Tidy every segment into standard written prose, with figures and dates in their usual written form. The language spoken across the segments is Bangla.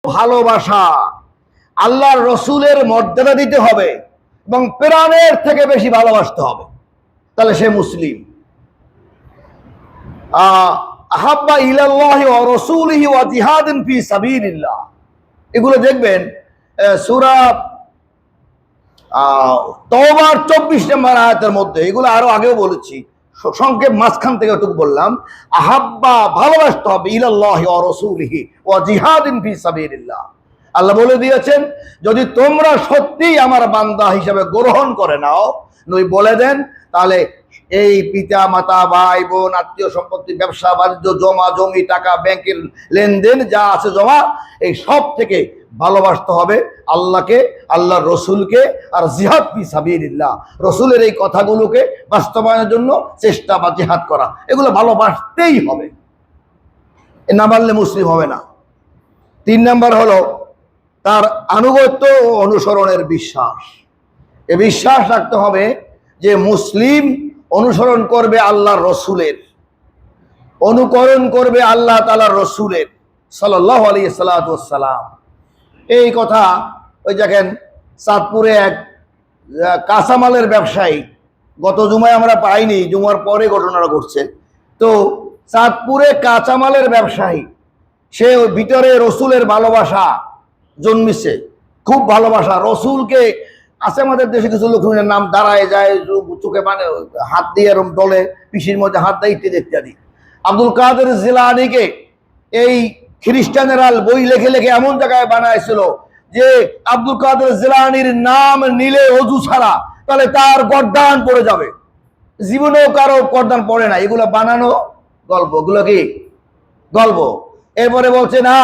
ভালোবাসা, আল্লাহর রসুলের মর্যাদা দিতে হবে এবং প্রাণের থেকে বেশি ভালোবাসতে হবে, তাহলে সে মুসলিম। আহাব্বা ইলাল্লাহি ওয়া রাসূলিহি ওয়া জিহাদিন ফি সাবিলিল্লাহ, এগুলো দেখবেন সূরা তওবার 24 নম্বর আয়াতের মধ্যে। এগুলো আরো আগেও বলেছি, সংক্ষেপ মাঝখান থেকে একটু বললাম। আহাব্বা, ভালোবাসতে হবে, ইলাল্লাহি ওয়া রাসূলিহি ওয়া জিহাদিন ফি সাবিলিল্লাহ। আল্লাহ বলে দিয়েছেন, যদি তোমরা সত্যিই আমার বান্দা হিসাবে গ্রহণ করে নাও, নই বলে দেন, তাহলে এই পিতা মাতা ভাই বোন আত্মীয় সম্পত্তি ব্যবসা বাণিজ্য জমা জমি টাকা ব্যাংকের লেনদেন যা আছে জমা, এই সব থেকে ভালোবাসতে হবে আল্লাহকে, আল্লাহর রসুলকে, আর জিহাদ ফি সাবিলিল্লাহ, রসুলের এই কথাগুলোকে বাস্তবায়নের জন্য চেষ্টা বা জিহাদ করা, এগুলো ভালোবাসতেই হবে, না মানলে মুসলিম হবে না। 3 নম্বর হলো তার আনুগত্য ও অনুসরণের বিশ্বাস। এ বিশ্বাস রাখতে হবে যে মুসলিম অনুসরণ করবে আল্লাহর রসুলের, অনুকরণ করবে আল্লাহ তাআলার রসুলের সাল্লাল্লাহু আলাইহি সাল্লাম। এই কথা ওই দেখেন চাঁদপুরে এক কাঁচামালের ব্যবসায়ী, গত জুমায় আমরা পাইনি, জুমার পরে ঘটনাটা ঘটছে। তো চাঁদপুরে কাঁচামালের ব্যবসায়ী, সে ওই ভিতরে রসুলের ভালোবাসা জন্মিছে, খুব ভালোবাসা রসুলকে। আছে আমাদের দেশে কিছু লোক নাম দাঁড়ায় যায়, চোখে মানে হাত দিয়ে এরম ডলে, পিসির মধ্যে হাত দেয় ইত্যাদি ইত্যাদি। আব্দুল কাদের জিলানীকে এই খ্রিস্টানেরা বই লেখে লেখে এমন জায়গায় বানাইছিল যে আব্দুল কাদের জিলানীর নাম নিলে অজু ছাড়া তাহলে তার গর্দান পড়ে যাবে। জীবনেও কারো গর্দান পড়ে না, এগুলো বানানো গল্প, এগুলো কি গল্প। এরপরে বলছে না,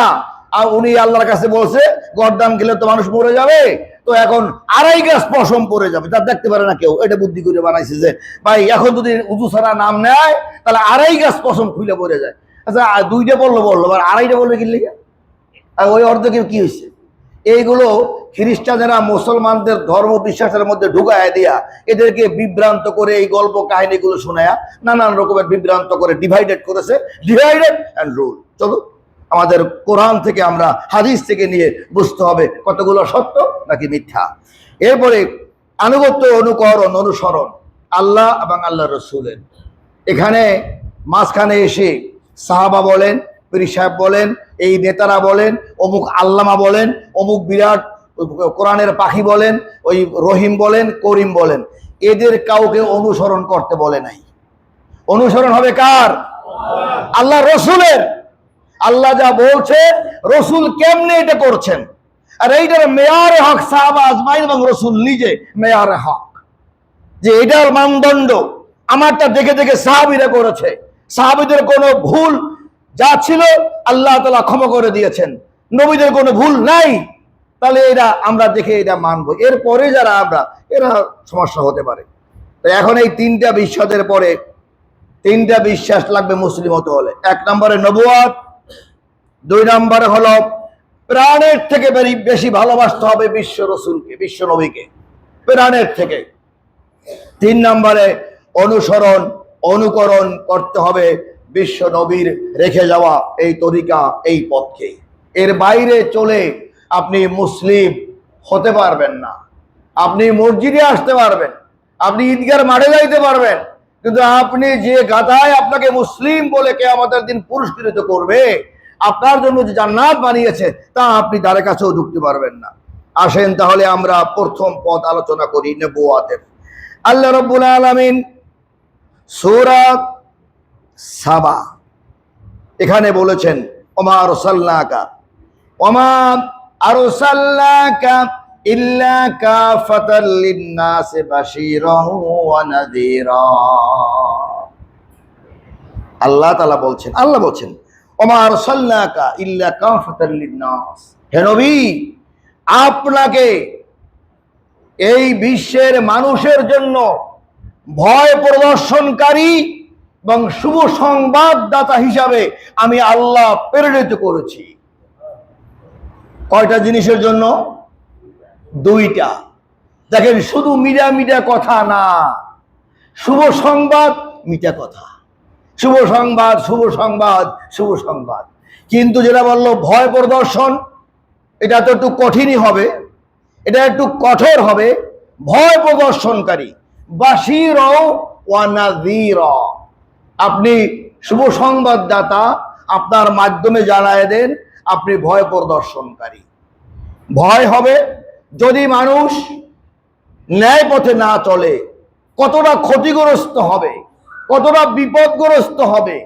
উনি আল্লাহর কাছে বলছে গর্দান গেলে তো মানুষ মরে যাবে, তো এখন 2.5 গাছ পশম পড়ে যাবে, তা দেখতে পারে না কেউ। এটা বুদ্ধি করে বানাইছে যে ভাই এখন যদি উজু ছাড়া নাম নেয় তাহলে 2.5 গাছ পশম খুলে পড়ে যায়। আচ্ছা 2টা বললো, আর 2.5টা বললে কি লিখে, আর ওই অর্ধেকের কি হয়েছে? এইগুলো খ্রিস্টানেরা মুসলমানদের ধর্ম বিশ্বাসের মধ্যে ঢুকায় দিয়া এদেরকে বিভ্রান্ত করে এই গল্প কাহিনীগুলো শোনায়া নানান রকমের বিভ্রান্ত করে ডিভাইডেড করেছে, ডিভাইডেড অ্যান্ড রুল। চলো আমাদের কোরআন থেকে আমরা হাদিস থেকে নিয়ে বুঝতে হবে কতগুলো সত্য নাকি মিথ্যা। এরপরে আনুগত্য, অনুকরণ, অনুসরণ আল্লাহ এবং আল্লাহ রসুলের। এখানে মাঝখানে এসে সাহাবা বলেন, পীর সাহেব বলেন, এই নেতারা বলেন, অমুক আল্লামা বলেন, অমুক বিরাট কোরআনের পাখি বলেন, ওই রহিম বলেন, করিম বলেন, এদের কাউকে অনুসরণ করতে বলে নাই। অনুসরণ হবে কার? আল্লাহ রসুলের। আল্লাহ যা বলছে রসুল কেমনে এটা করছেন, আর এইটার মেয়ারে হক সাহাবা আজমাইন এবং রসুল নিজে মেয়ারে হক, যে এটার মানদণ্ড আমারটা দেখে দেখে সাহাবীরা করেছে। সাহাবীদের কোনো ভুল যা ছিল আল্লাহ তাআলা ক্ষমা করে দিয়েছেন, নবীদের কোনো ভুল নাই, তাহলে এটা আমরা দেখে এটা মানবো। এরপরে যারা আমরা, এরা সমস্যা হতে পারে। তো এখন এই 3টা বিশ্বাসের পরে 3টা বিশ্বাস লাগবে মুসলিম হতে হলে। 1 নম্বরে নবুয়ত, 2 নম্বরে হলো প্রাণের থেকে বেশি ভালোবাসতে হবে বিশ্ব রসুলকে, বিশ্ব নবীকে প্রাণের থেকে। 3 নম্বরে অনুসরণ, অনুকরণ করতে হবে বিশ্ব নবীর রেখে যাওয়া এই তরিকা, এই পথকে। এর বাইরে চলে আপনি মুসলিম হতে পারবেন না। আপনি মসজিদে আসতে পারবেন, আপনি ঈদগার মাঠে যাইতে পারবেন, কিন্তু আপনি যে গাধায় আপনাকে মুসলিম বলে কিয়ামতের দিন পুরস্কৃত করবে, আপনার জন্য যে জান্নাত বানিয়েছে, তা আপনি দ্বারে কাছেও ঢুকতে পারবেন না। আসেন তাহলে আমরা প্রথম পদ আলোচনা করি নবুয়তের। আল্লাহ রাব্বুল আলামিন সূরা সাবা এখানে বলেছেন, ওমা আরসালনাকা ইল্লা কাফাতাল লিন্নাসি বাশীরান ওয়া নাযীরা। আল্লাহ তাআলা বলছেন, আল্লাহ বলছেন, ওমা আরসালনাকা ইল্লা কাফাতাল লিন্নাস, হে নবী আপনাকে এই বিশ্বের মানুষের জন্য ভয় প্রদর্শনকারী এবং শুভ সংবাদদাতা হিসাবে আমি আল্লাহ প্রেরিত করেছি। কয়টা জিনিসের জন্য? 2টা। দেখেন, শুধু মিডিয়া মিডিয়া কথা না, শুভ সংবাদ মিথ্যা কথা, শুভ সংবাদ, শুভ সংবাদ, শুভ সংবাদ। কিন্তু যেটা বললো ভয় প্রদর্শন, এটা তো একটু কঠিনই হবে, এটা একটু কঠোর হবে। ভয় প্রদর্শনকারী, বাশির ওয়া নাযীর, আপনি শুভ সংবাদদাতা, আপনার মাধ্যমে জানায় দেন আপনি ভয় প্রদর্শনকারী। ভয় হবে যদি মানুষ ন্যায় পথে না চলে, কতটা ক্ষতিগ্রস্ত হবে, কতটা বিপদগ্রস্ত হবে,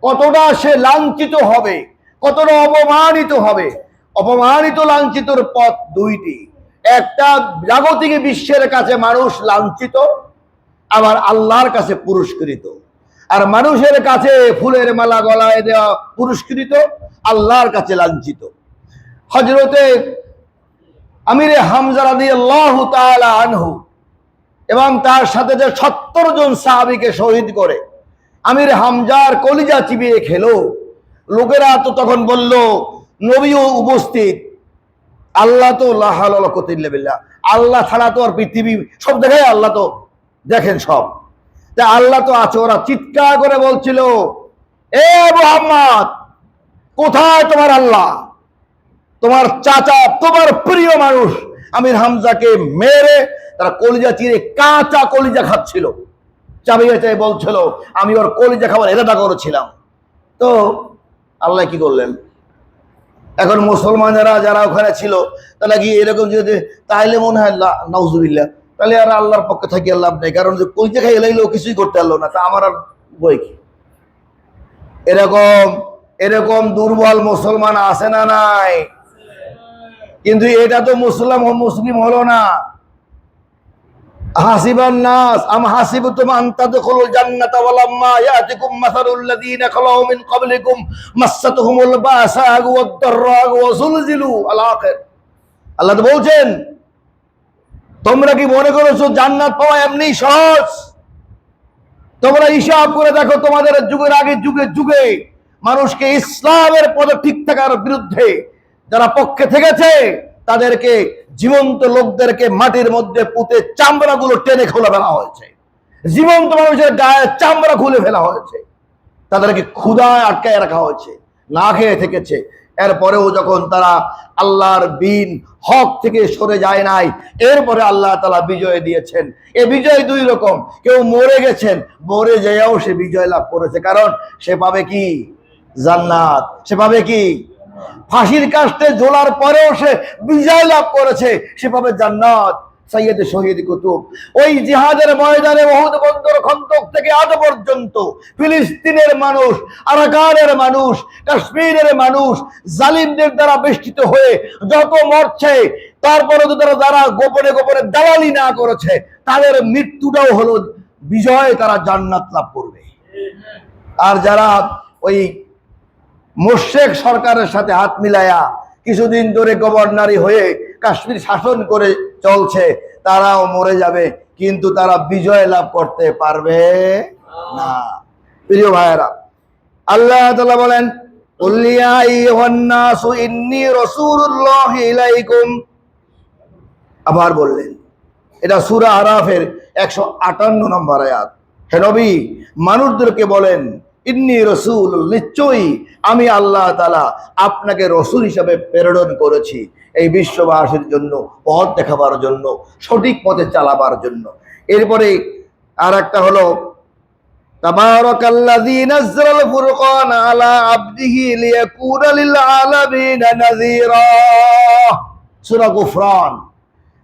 কতটা সে লাঞ্ছিত হবে, কতটা অপমানিত হবে। অপমানিত লাঞ্ছিতর পথ দুইটি, একটা জাগতিক বিশ্বের কাছে মানুষ লাঞ্ছিত, আবার আল্লাহর কাছে পুরস্কৃত। আর মানুষের কাছে ফুলের মালা গলায় দেওয়া পুরস্কৃত, আল্লাহর কাছে লাঞ্ছিত। হযরতে আমিরে হামজা রাদিয়াল্লাহু তাআলা আনহু এবং তার সাথে যে 70 জন সাহাবীকে শহীদ করে আমির হামজার কলিজা চিবিয়ে খেলো। লোকেরা তো তখন বলল, নবীও উপস্থিত, আল্লাহ তো লা হাওলা ওয়ালা কুওয়াতা ইল্লা বিল্লাহ, আল্লাহ ছাড়া তো আর পৃথিবী সব জায়গায় আল্লাহ তো দেখেন সব, তা আল্লাহ তো আছে। ওরা চিৎকার করে বলছিল, এ মুহাম্মদ, কোথায় তোমার আল্লাহ? তোমার চাচা, তোমার প্রিয় মানুষ আমির হামজাকে মেরে তারা কলিজা চিরে কাঁচা কলিজা খাচ্ছিল, চাবিয়ে চাই বলছিল আমি ওর কলিজা খাবার এরাদা করেছিলাম। তো আল্লাহ কি করলেন? এখন মুসলমানেরা যারা ওখানে ছিল তারা কি এরকম যদি, তাহলে মনে হয় নাউজুবিল্লাহ, তাহলে আর আল্লাহর পক্ষে থাকি লাভ নেই, কারণ যে কলিজা খাই এলাইলেও কিছুই করতে পারলো না, তা আমার আর বই কি? এরকম এরকম দুর্বল মুসলমান আছে না নাই? কিন্তু এটা তো মুসলিম হলো না। হাসিবান নাস আম হাসিবতুম আন তাদখুলুল জান্নাতা ওয়ালাম্মা ইয়াতিকুম মাসালুল লাযীনা খালাউ মিন ক্বাবলিকুম মাসাতুহুমুল বাসাউ ওয়াদ-দাররাউ ওয়া যুলজিলু আল আখির। আল্লাহ তো বলছেন, তোমরা কি মনে করেছো জান্নাত পাওয়া এমনি সহজ? তোমরা হিসাব করে দেখো, তোমাদের যুগের আগে যুগে যুগে মানুষকে ইসলামের পথে ঠিক থাকার বিরুদ্ধে যারা পক্ষে থেকেছে তাদেরকে, জীবন্ত লোকদেরকে মাটির মধ্যে পুঁতে চামড়াগুলো টেনে খুলে ফেলা হয়েছে, জীবন্ত মানুষের গায়ে চামড়া খুলে ফেলা হয়েছে, তাদেরকে ক্ষুধায় আটকায় রাখা হয়েছে, না খেয়ে থেকেছে। এরপরেও যখন তারা আল্লাহর বিন হক থেকে সরে যায় নাই, এরপরে আল্লাহ তাআলা বিজয় দিয়েছেন। এই বিজয় দুই রকম, কেউ মরে গেছেন, মরে যেও সে বিজয় লাভ করেছে, কারণ সে পাবে কি? জান্নাত। সে পাবে কি? ফাঁসির কাস্টে ঝোলার পরেও সে বিজয় লাভ করেছে, সে পাবে জান্নাত। সৈয়দ শহীদ কুতুব ওই জিহাদের ময়দানে উহুদ বন্দর খন্দক থেকে আজ পর্যন্ত ফিলিস্তিনের মানুষ, আরাকানের মানুষ, কাশ্মীরের মানুষ জালিমদের দ্বারা বেষ্টিত হয়ে যত মরছে, তারপরে তো তারা যারা গোপনে গোপনে দালালি না করেছে তাদের মৃত্যুটাও হলো বিজয়, তারা জান্নাত লাভ করবে। আর যারা ওই মুশরিক সরকারের সাথে হাত মিলায়া কিছুদিন ধরে গভর্নরি হয়ে কাশ্মীর শাসন করে চলছে, তারাও মরে যাবে, কিন্তু তারা বিজয় লাভ করতে পারবে না। প্রিয় ভাইয়েরা, আল্লাহ তাআলা বলেন, কুল ইয়া আইয়ুহান নাসু ইন্নী রাসূলুল্লাহি ইলাইকুম। আবার বললেন, এটা সূরা আরাফের 158 নম্বর আয়াত। হে নবী, মানুষদেরকে বলেন, ইন্নী রাসূল, নিশ্চয়ই আমি আল্লাহ তাআলা আপনাকে রাসূল হিসেবে প্রেরণ করেছি এই বিশ্ববাসীর জন্য, পথ দেখাবার জন্য, সঠিক পথে চালাবার জন্য। এরপরে আর একটা হলো, তাবারাকাল্লাযী নাযালাল ফুরকানা আলা আবদিহি লিয়াকুনা লিল আলামিনা নাযীরা। সূরা গুফরান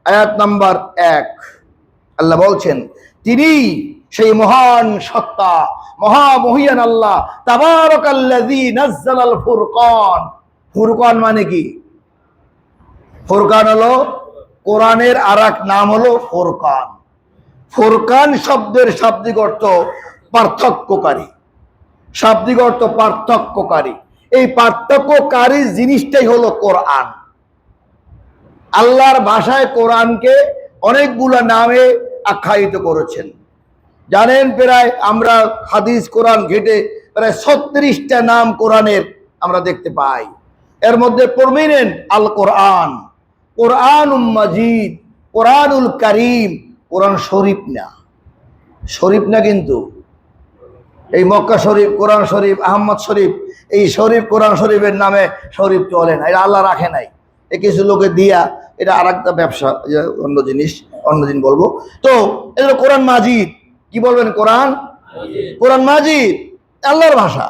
আয়াত নাম্বার 1। আল্লাহ বলছেন, তিনি সেই মহান সত্তা, মহামহিয়ান আল্লাহ, তাবারাকাল্লাযী নাযালাল ফুরকান। ফুরকান মানে কি? ফুরকান হলো কোরআনের আরেক নাম হলো ফুরকান। ফুরকান শব্দের শাব্দিক অর্থ পার্থক্যকারী, শাব্দিক অর্থ পার্থক্যকারী। এই পার্থক্যকারী জিনিসটাই হলো কোরআন। আল্লাহর ভাষায় কোরআনকে অনেকগুলো নামে আখ্যায়িত করেছেন। জানেন, প্রায় আমরা হাদিস কোরআন ঘেটে প্রায় 36টা নাম কোরআনের আমরা দেখতে পাই। এর মধ্যে প্রমিনেন্ট আল কোরআন, কোরআনুল মাজিদ, কোরআনুল কারীম। কোরআন শরীফ না, শরীফ না, কিন্তু এই মক্কা শরীফ, কোরআন শরীফ, আহমদ শরীফ, এই শরীফ কোরআন শরীফের নামে শরীফ চলে না, এটা আল্লাহ রাখে নাই। কিছু লোকে দিয়া, এটা আর একটা ব্যবসা, অন্য জিনিস, অন্য দিন বলবো। তো এটা কোরআন মাজিদ, কি বলবেন? কোরআন, কোরআন মাজিদ আল্লাহর ভাষা।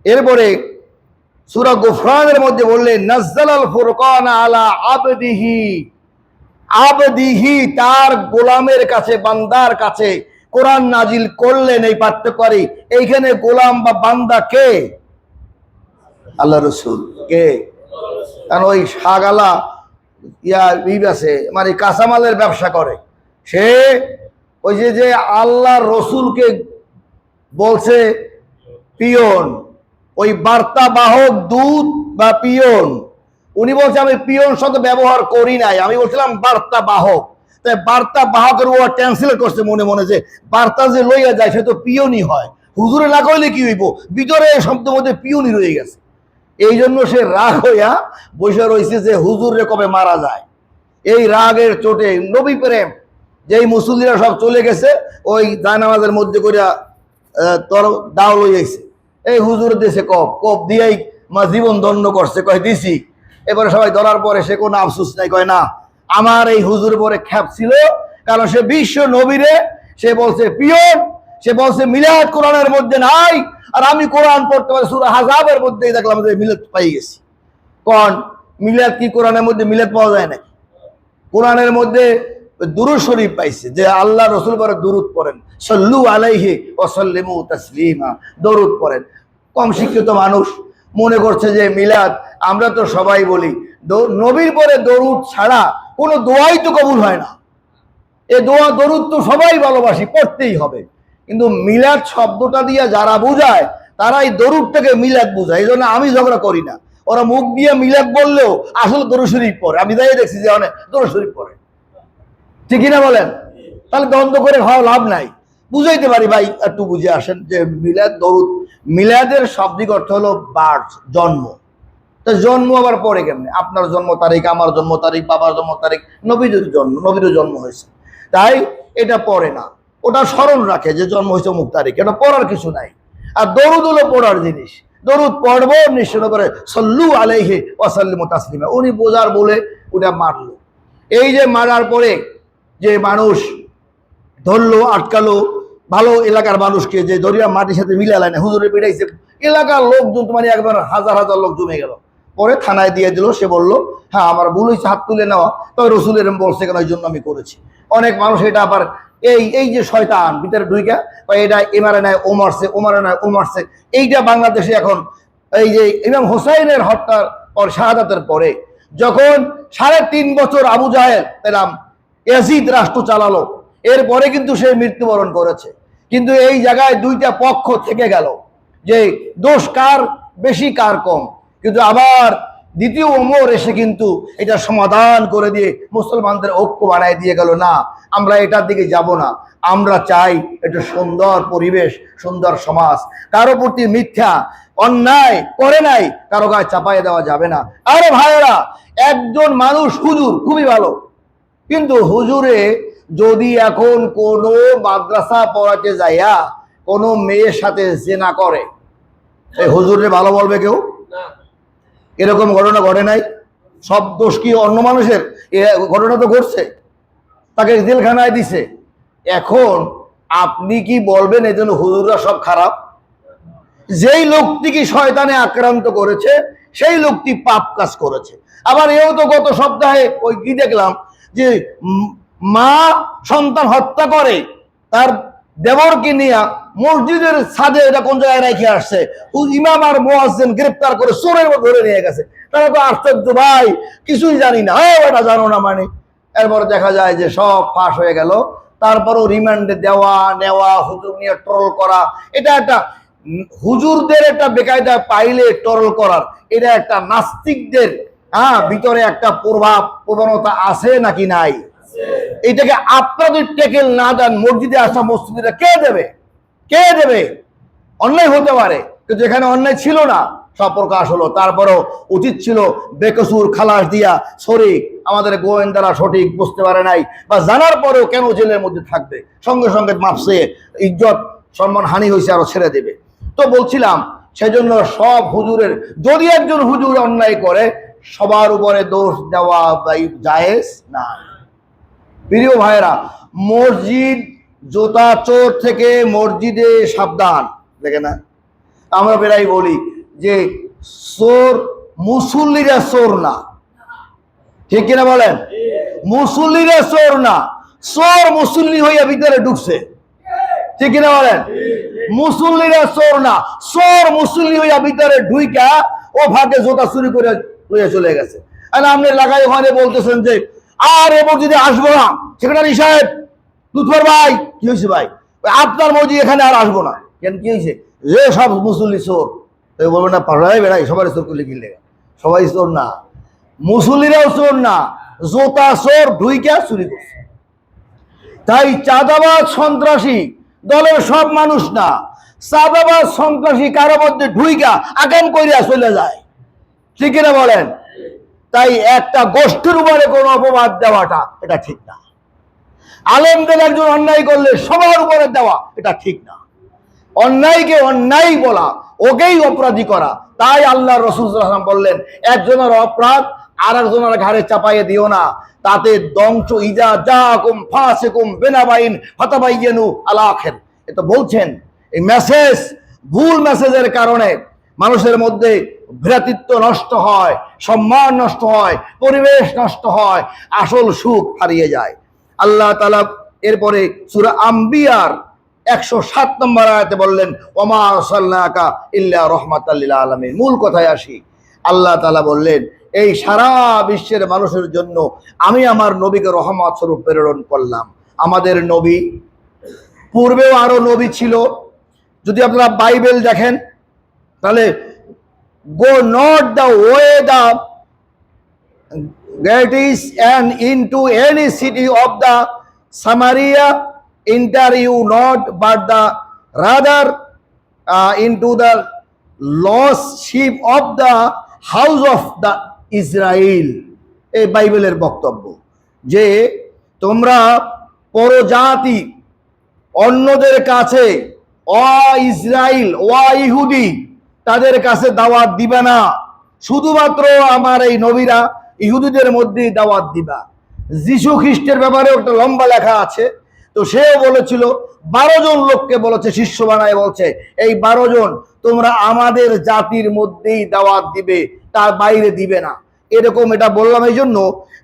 এরপরে সূরা গুফরানের মধ্যে বললেন নাজ্জালাল ফুরকান আলা আবদিহি, আবদিহি তার গোলামের কাছে, বান্দার কাছে কোরআন নাজিল করলেন। এই পার্থক্য, এইখানে গোলাম বা বান্দা কে? আল্লাহ রসুল। কে? কারণ ওই শাহগালা আছে, মানে কাঁচামালের ব্যবসা করে, সে ওই যে আল্লাহ রসুলকে বলছে পিয়ন, ওই বার্তা বাহক দূত বা পিয়ন। উনি বলছে আমি পিয়ন শব্দ ব্যবহার করি নাই, আমি বলছিলাম বার্তা বাহক। তাই বার্তা বাহকের ও ট্রান্সলেট করছে মনে মনে, যে বার্তা যে লইয়া যায় সে তো পিয়নই হয়, হুজুরে না কইলে কি হইব, ভিতরে শব্দের মধ্যে পিয়নই রয়ে গেছে। এই জন্য সে রাগ হইয়া বসে রয়েছে যে হুজুরে কবে মারা যায়। এই রাগের চোটে নবী প্রেম, যেই মুসল্লিরা সব চলে গেছে, ওই জায়নামাজের মধ্যে করিয়া তোর দাও লইয়াছে, এই হুজুর দিয়েছে কপ, কপ দিয়েই মা জীবন ধন্য করছে, কয় দিছি। এবারে সবাই ধরার পরে সে কোনো আফসোস নাই, কয় না আমার এই হুজুর পরে খ্যাপ ছিল, কারণ সে বিশ্ব নবীরে সে বলছে পিয়ন, সে বলছে মিলাদ কোরআনের মধ্যে নাই, আর আমি কোরআন পড়তে পারি সূরা আহজাবের মধ্যেই দেখলাম যে মিলাদ পাই গেছি। কোন মিলাদ? কি কোরআনের মধ্যে মিলাদ পাওয়া যায় নাকি? কোরআনের মধ্যে দুরূদ শরীফ পাইছে, যে আল্লাহ রসুল পরে দুরূদ পড়েন, সাল্লু আলাইহি ওয়া সাল্লিমু তাসলিমা, দরুদ পড়েন। কম শিক্ষিত মানুষ মনে করছে যে মিলাদ, আমরা তো সবাই বলি নবীর পরে দরুদ ছাড়া কোনো দোয়াই তো কবুল হয় না। এ দোয়া দরুদ তো সবাই ভালোবাসি, পড়তেই হবে, কিন্তু মিলাদ শব্দটা দিয়ে যারা বুঝায় তারাই দরুদটাকে মিলাদ বুঝায়। এই জন্য আমি ঝগড়া করি না, ওরা মুখ দিয়ে মিলাদ বললেও আসলে দরুদ শরীফ পড়ে। আমি তাই দেখছি যে অনেক দরুদ শরীফ পড়ে, ঠিক না বলেন? তাহলে দ্বন্দ্ব করে হওয়া লাভ নাই, বুঝাইতে পারি ভাই, একটু বুঝে আসেন যে মিলাদ দরুদ, মিলাদের শাব্দিক অর্থ হলো বার্থ, জন্ম। তা জন্ম আবার পরে কেমনে? আপনার জন্ম তারিখ, আমার জন্ম তারিখ, বাবার জন্ম তারিখ, নবীরও জন্ম হয়েছে, তাই এটা পড়ে না, ওটা স্মরণ রাখে যে জন্ম হয়েছে অমুক তারিখ, এটা পড়ার কিছু নাই। আর দরুদ হলো পড়ার জিনিস, দরুদ পড়বো নিশ্চয় করে সাল্লু আলাইহি ওয়া সাল্লিমু তাসলিমা। উনি বোঝার বলে ওটা মারলো। এই যে মারার পরে যে মানুষ ধরলো, আটকালো, ভালো এলাকার মানুষকে, যে দরিয়া মাটির সাথে মিলালাই না, হুজুরে পিটাইছে, এলাকার লোকজন মানে একবার হাজার হাজার লোক জমে গেল। পরে থানায় দিয়ে দিল, সে বলল হ্যাঁ আমার ভুল হয়েছে, হাত তুলে নেওয়া, তবে রসুল এরম বলছে কেন, ওই জন্য আমি করেছি। অনেক মানুষ এটা আবার এই যে শয়তান ভিতরে ঢুইকা এটা এমারে নেয় ও মারছে, ওমারে নেয় ও মারছে। এইটা বাংলাদেশে এখন এই যে ইমাম হোসাইনের হত্যার পর, শাহাদাতের পরে যখন 3.5 বছর আবু জাহেল পেলাম ইয়াজিদ রাষ্ট্র চালালো, এরপরে কিন্তু সে মৃত্যুবরণ করেছে। কিন্তু এই জায়গায় দুইটা পক্ষ থেকে গেল যে দোষ কার বেশি কার কম, কিন্তু আবার দ্বিতীয় ওমর এসে কিন্তু এটা সমাধান করে দিয়ে মুসলমানদের ঐক্য বানায় দিয়ে গেল। না, আমরা এটার দিকে যাব না, আমরা চাই একটা সুন্দর পরিবেশ, সুন্দর সমাজ। কারো প্রতি মিথ্যা অন্যায় করে নাই কারো গায়ে চাপাই দেওয়া যাবে না। আরে ভাইরা, একজন মানুষ হুজুর খুবই ভালো, কিন্তু হুজুরে যদি এখন কোনো মাদ্রাসা পড়াতে যাইয়া কোনো মেয়ের সাথে জেনা করে, এই হুজুরে ভালো বলবে কেউ? এরকম ঘটনা ঘটে নাই? সব দোষ কি অন্য মানুষের? ঘটনা তো ঘটছে, তাকে জেলখানায় দিছে। এখন আপনি কি বলবেন এই জন্য হুজুররা সব খারাপ? যেই লোকটিকে শয়তানে আক্রান্ত করেছে সেই লোকটি পাপ কাজ করেছে। আবার এও তো গত সপ্তাহে ওই কি দেখলাম যে মা সন্তান হত্যা করে তার দেবরকে নিয়ে মসজিদের ছাদে, এটা কোন জায়গায় রেখে আসছে, ইমাম আর মুয়াজ্জিন গ্রেফতার করে চোরের মতো ধরে নিয়ে গেছে। তারা তো আশ্চর্য, ভাই কিছুই জানি না, এটা জানো না মানে। এরপর দেখা যায় যে সব ফাঁস হয়ে গেল। তারপরও রিমান্ডে দেওয়া নেওয়া, হুজুর নিয়ে ট্রল করা, এটা একটা হুজুরদের একটা বেকায়দা পাইলে ট্রল করার, এটা একটা নাস্তিকদের ভিতরে একটা প্রবণতা আছে নাকি নাই? এইটাকে আপনাদের টেকেল না দেন, মসজিদে আসা মসজিদে কে দেবে? কে দেবে? অন্যায় হতে পারে, কিন্তু এখানে অন্যায় ছিল না, সব প্রকাশ হলো। তারপরও উচিত ছিল বেকসুর খালাস দিয়া, সরি আমাদের গোয়েন্দারা সঠিক বুঝতে পারে নাই, বা জানার পরেও কেন জেলের মধ্যে থাকবে, সঙ্গে সঙ্গে মাপসে ইজ্জত সম্মান হানি হয়েছে আরো ছেড়ে দেবে। তো বলছিলাম, সেজন্য সব হুজুরের, যদি একজন হুজুর অন্যায় করে সবার উপরে দোষ দেওয়া জায়েজ না। প্রিয় ভাইরা, মসজিদ জুতা চোর থেকে মসজিদে সাবধান। দেখে না, আমরা প্রায় বলি যে চোর মুসল্লিরা চোর না, ঠিক কিনা বলেন? মুসল্লিরা চোর না, চোর মুসল্লি হইয়া ভিতরে ঢুকছে, ঠিক কিনা বলেন? মুসল্লিরা চোর না, চোর মুসল্লি হইয়া ভিতরে ঢুইকা ও ভাগে জোতা চুরি করে লইয়া চলে গেছে। আর আপনি লাগাই ওখানে বলতেছেন যে আর এ মসজিদে আসবো না, সেক্রেটারি সাহেব, দুধর ভাই, কি হয়েছে ভাই? আপনার মসজিদ এখানে আর আসবো না। কেন, কি হয়েছে? যে সব মুসল্লি চোর। তাই বলবেন না পাড়ায় বেড়াই সবাই চোর করলে কিনলে? সবাই চোর না, মুসল্লিরাও চোর না, জোতা চোর ঢুইকা চুরি করছে। তাই চাঁদাবাজ সন্ত্রাসী দলের সব মানুষ না, চাঁদাবাজ সন্ত্রাসী কারো মধ্যে ঢুইকা আগাম করিয়া চলে যায়, ঠিক কিনা বলেন? তাই একটা গোষ্ঠীর উপরে কোনো অপবাদ দেওয়াটা এটা ঠিক না। আলেমদের একজন অন্যায় করলে সবার উপরে দেওয়া এটা ঠিক না। অন্যায়কে অন্যায় বলা, ওকেই অপরাধী করা। তাই আল্লাহ রাসূল সাল্লাল্লাহু আলাইহি ওয়াসাল্লাম বললেন, একজনের অপরাধ আর একজনের ঘাড়ে চাপাইয়ে দিও না, তাতে ধ্বংস। ইজা জাকুম ফাসিকুম বিনাবাইন ফাতাবাইয়ানু আলা আখির। এটা বলছেন এই মেসেজ, ভুল মেসেজের কারণে মানুষের মধ্যে ভ্রাতৃত্ব নষ্ট হয়, সম্মান নষ্ট হয়, পরিবেশ নষ্ট হয়, আসল সুখ হারিয়ে যায়। আল্লাহ তাআলা এরপরে সূরা আম্বিয়ার 107 নম্বর আয়াতে বললেন, ওমা আরসালনাকা ইল্লা রাহমাতাল লিল আলামিন। মূল কথায় আসি, আল্লাহ তাআলা বললেন এই সারা বিশ্বের মানুষের জন্য আমি আমার নবীকে রহমত স্বরূপ প্রেরণ করলাম। আমাদের নবী, পূর্বেও আরো নবী ছিল। যদি আপনারা বাইবেল দেখেন তাহলে go not the way the greatest and into any city of the Samaria enter you not, but the rather into the lost sheep of the house of the Israel। এই বাইবেলের বক্তব্য যে তোমরা পরজাতি অন্যদের কাছে, ইসরায়েল ইহুদি, তাদের কাছে দাওয়াত দিবে না, শুধুমাত্র আমার এই নবীরা ইহুদিদের মধ্যেই দাওয়াত দিবা। যীশু খ্রিস্টের ব্যাপারে একটা লম্বা লেখা আছে, তো সেও বলেছিল 12 জন লোককে বলেছে, শিষ্য বানায় বলছে এই 12 জন তোমরা আমাদের জাতির মধ্যেই দাওয়াত দিবে, তার বাইরে দিবে না। এরকম এটা বললাম এই জন্য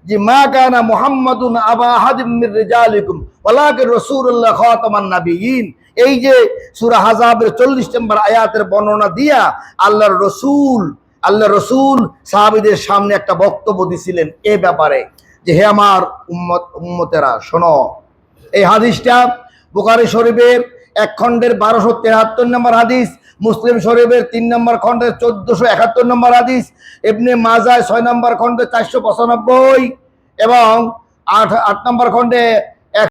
যে মা কানা মুহাম্মাদুন আবা আহাদিম মির রিজালিকুম ওয়ালাকিন রাসূলুল্লাহ খাতামান নাবিয়িন। এই যে সূরা আহজাবের 40 নম্বর আয়াতের বর্ণনা দিয়া আল্লাহর রসূল সাহাবীদের সামনে একটা বক্তব্য দিছিলেন এ ব্যাপারে যে হে আমার উম্মতেরা শোনো। এই হাদিসটা বুখারী শরীফের 1 খণ্ডের 1273 নম্বর হাদিস, মুসলিম শরীফের 3 নম্বর খণ্ডের 1471 নম্বর হাদিস, ইবনে মাজাহ 6 নম্বর খণ্ডে 495 এবং 8 নম্বর খণ্ডে